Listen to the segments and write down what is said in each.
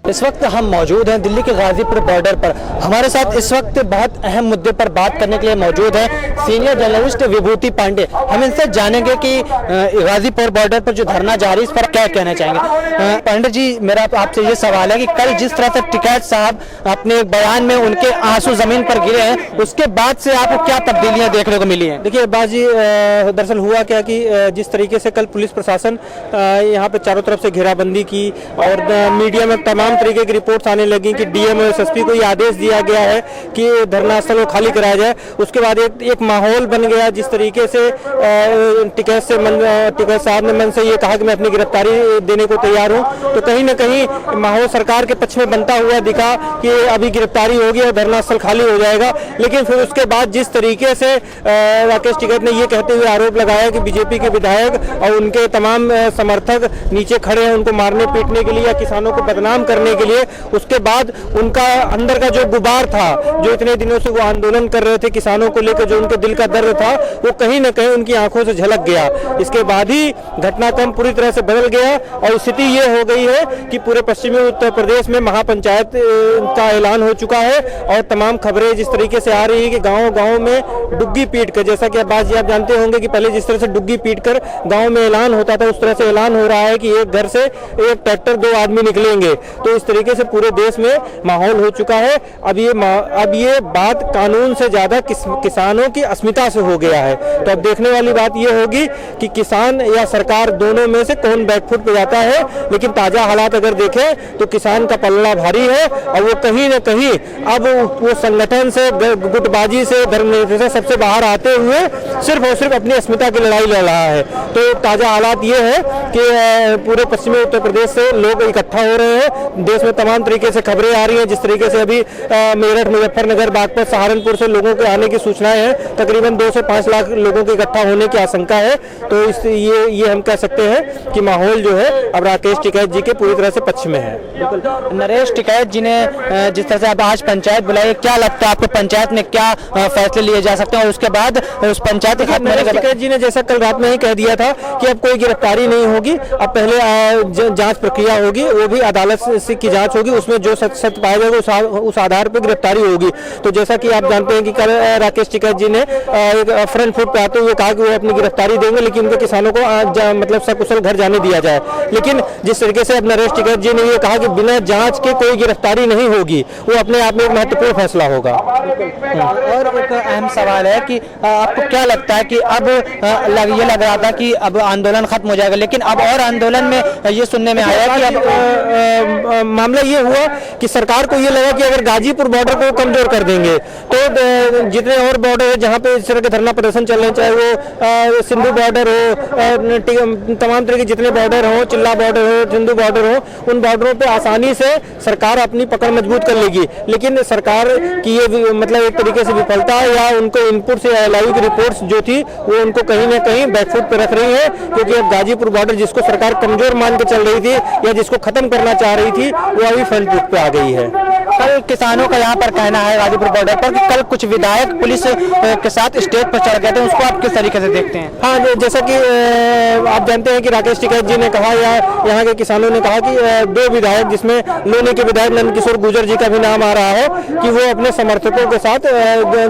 इस वक्त हम मौजूद हैं दिल्ली के गाजीपुर बॉर्डर पर। हमारे साथ इस वक्त बहुत अहम मुद्दे पर बात करने के लिए मौजूद हैं सीनियर जर्नलिस्ट विभूति पांडे। हम इनसे जानेंगे कि गाजीपुर बॉर्डर पर जो धरना जारी इस पर क्या कहना चाहेंगे। पांडे जी, मेरा आपसे ये सवाल है कि कल जिस तरह से टिकैत साहब अपने बयान में उनके आंसू जमीन पर गिरे हैं, उसके बाद से आपको क्या तब्दीलियां देखने को मिली हैं? देखिए बाजी, दरअसल हुआ क्या कि जिस तरीके से कल पुलिस प्रशासन यहाँ पे चारों तरफ से घेराबंदी की और मीडिया में तमाम तरीके की रिपोर्ट्स आने लगी कि डीएम और एसएसपी को ये आदेश दिया गया है कि धरना स्थल को खाली कराया जाए। उसके बाद एक माहौल बन गया जिस तरीके से टिकैत साहब ने मन से ये कहा कि मैं अपनी गिरफ्तारी देने को तैयार हूँ, तो कहीं ना कहीं माहौल सरकार के पक्ष में बनता हुआ दिखा कि अभी गिरफ्तारी होगी और धरना स्थल खाली हो जाएगा। लेकिन फिर उसके बाद जिस तरीके से राकेश टिकैत ने ये कहते हुए आरोप लगाया कि बीजेपी के विधायक और उनके तमाम समर्थक नीचे खड़े हैं उनको मारने पीटने के लिए या किसानों को बदनाम करने के लिए, उसके बाद उनका अंदर का जो गुबार था, जो इतने दिनों से वो आंदोलन कर रहे थे किसानों को लेकर, जो उनके दिल का दर्द था, वो कहीं ना कहीं उनकी आंखों से झलक गया। इसके बाद ही घटनाक्रम पूरी तरह से बदल गया और स्थिति ये हो गई है कि पूरे पश्चिमी उत्तर प्रदेश में महापंचायत का ऐलान हो चुका है और तमाम खबरें जिस तरीके से आ रही है कि गाँव में डुग्गी पीट कर, जैसा कि आप जानते होंगे कि पहले जिस तरह से डुग्गी पीट कर गाँव में ऐलान होता था, उस तरह से ऐलान हो रहा है कि एक घर से एक ट्रैक्टर 2 आदमी निकलेंगे। तो इस तरीके से पूरे देश में माहौल हो चुका है। अब ये बात कानून से ज्यादा किसानों की अस्मिता से हो गया है। तो अब देखने वाली बात ये होगी कि किसान या सरकार दोनों में से कौन बैकफुट पे जाता है। लेकिन ताजा हालात अगर देखें तो किसान का पल्ला भारी है और वो कहीं न कहीं अब वो संगठन से, गुटबाजी से, धर्मनिरपेक्षता से सबसे बाहर आते हुए सिर्फ और सिर्फ अपनी अस्मिता की लड़ाई लड़ रहा है। तो ताजा हालात ये है कि पूरे पश्चिमी उत्तर प्रदेश से लोग इकट्ठा हो रहे हैं। देश में तमाम तरीके से खबरें आ रही हैं। जिस तरीके से अभी मेरठ, मुजफ्फरनगर, बागपत, सहारनपुर से लोगों के आने की सूचनाएं हैं, तकरीबन 2 से 5 लाख लोगों के इकट्ठा होने की आशंका है। तो ये हम कह सकते हैं कि माहौल जो है अब राकेश टिकैत जी के पूरी तरह से पक्ष में है। नरेश टिकैत जी ने जिस तरह से अब आज पंचायत बुलाई, क्या लगता है आपको पंचायत में क्या फैसले लिए जा सकते हैं और उसके बाद उस पंचायत टिकैत जी ने जैसा कल रात में ही कह दिया था कि अब कोई गिरफ्तारी नहीं होगी, अब पहले जांच प्रक्रिया होगी, वो भी अदालत की जांच होगी, उसमें जो सत्य पाया जाएगा उस आधार पर गिरफ्तारी होगी। तो जैसा कि आप जानते हैं कि कल राकेश टिकैत जी ने एक फ्रंट फुट पे आते हुए कहा कि वो अपनी गिरफ्तारी देंगे, लेकिन उनके किसानों को मतलब सकुशल घर जाने दिया जाए। लेकिन जिस तरीके से अब नरेश टिकैत जी ने ये कहा कि बिना जांच के कोई गिरफ्तारी नहीं होगी, वो अपने आप में एक महत्वपूर्ण फैसला होगा। और एक अहम सवाल है कि आपको क्या लगता है कि अब ये लग रहा था कि अब आंदोलन खत्म हो जाएगा, लेकिन अब और आंदोलन में ये सुनने में आया कि अब मामला ये हुआ कि सरकार को ये लगा कि अगर गाजीपुर बॉर्डर को कमजोर कर देंगे तो जितने और बॉर्डर है जहाँ पे इस तरह के धरना प्रदर्शन चल रहे हैं, चाहे वो सिंधु बॉर्डर हो, तमाम तरह के जितने बॉर्डर हो, चिल्ला बॉर्डर हो, सिंधु बॉर्डर हो, उन बॉर्डरों पे आसानी से सरकार अपनी पकड़ मजबूत कर लेगी। लेकिन सरकार की ये मतलब एक तरीके से विफलता या उनको इनपुट से एलआईयू की रिपोर्ट्स जो थी वो उनको कहीं ना कहीं बैकफुट पे रख रही है, क्योंकि अब गाजीपुर बॉर्डर जिसको सरकार कमजोर मान के चल रही थी या जिसको खत्म करना चाह रही थी, वो अभी फ्रंट फुट पे आ गई है। कल किसानों का यहाँ पर कहना है गाजीपुर बॉर्डर पर कि कल कुछ विधायक पुलिस के साथ स्टेज पर चढ़ गए थे, उसको आप किस तरीके से देखते हैं? हाँ, जैसा कि आप जानते हैं कि राकेश टिकैत जी ने कहा या यहाँ के किसानों ने कहा कि 2 विधायक, जिसमें लोनी के विधायक नंदकिशोर गुर्जर जी का भी नाम आ रहा है, कि वो अपने समर्थकों के साथ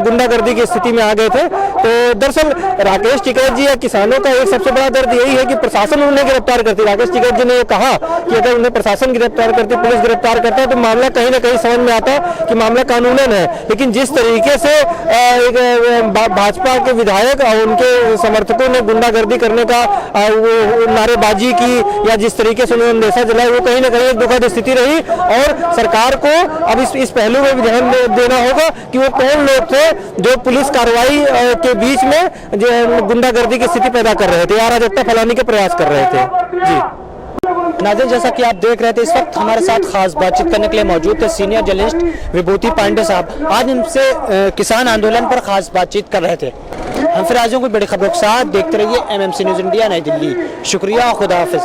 गुंडागर्दी की स्थिति में आ गए थे। तो दरअसल राकेश टिकैत जी या किसानों का एक सबसे बड़ा दर्द यही है कि प्रशासन उन्हें गिरफ्तार करती। राकेश टिकैत जी ने कहा कि अगर उन्हें प्रशासन गिरफ्तार करती, पुलिस गिरफ्तार करता है तो मामला कहीं ना कहीं समझ में आता कि मामला कानूनन है। लेकिन जिस तरीके से भाजपा के विधायक और उनके समर्थकों ने गुंडागर्दी करने का वो नारेबाजी की या जिस तरीके से उन्होंने अंदेशा जलाया, वो कहीं ना कहीं एक दुखद स्थिति रही। और सरकार को अब इस पहलू में भी ध्यान देना होगा कि वो कौन लोग थे जो पुलिस कार्रवाई के बीच में गुंडागर्दी की स्थिति पैदा कर रहे थे या अराजकता फैलाने के प्रयास कर रहे थे। जी नाज़रीन, जैसा कि आप देख रहे थे, इस वक्त हमारे साथ खास बातचीत करने के लिए मौजूद थे सीनियर जर्नलिस्ट विभूति पांडे साहब। आज हमसे किसान आंदोलन पर खास बातचीत कर रहे थे। हम फिर आज कोई बड़ी खबरों के साथ देखते रहिए MMC न्यूज़ इंडिया, नई दिल्ली। शुक्रिया, खुदा हाफिज।